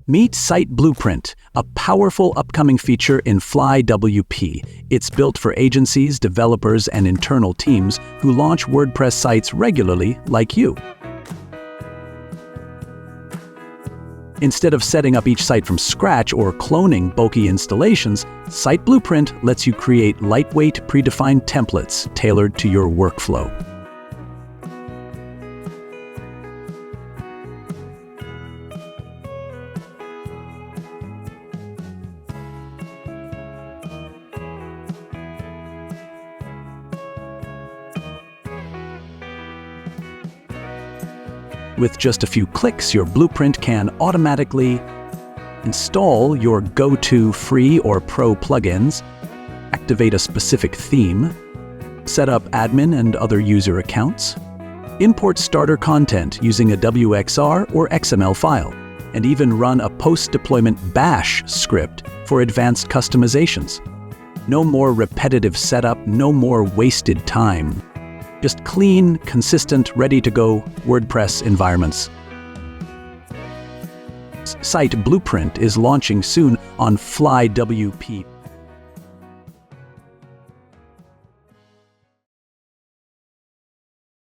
Meet Site Blueprint, a powerful upcoming feature in FlyWP. It's built for agencies, developers, and internal teams who launch WordPress sites regularly, like you. Instead of setting up each site from scratch or cloning bulky installations, Site Blueprint lets you create lightweight, predefined templates tailored to your workflow. With just a few clicks, your blueprint can automatically install your go-to free or pro plugins, activate a specific theme, set up admin and other user accounts, import starter content using a WXR or XML file, and even run a post-deployment bash script for advanced customizations. No more repetitive setup, no more wasted time. Just clean, consistent, ready-to-go WordPress environments. Site Blueprint is launching soon on FlyWP.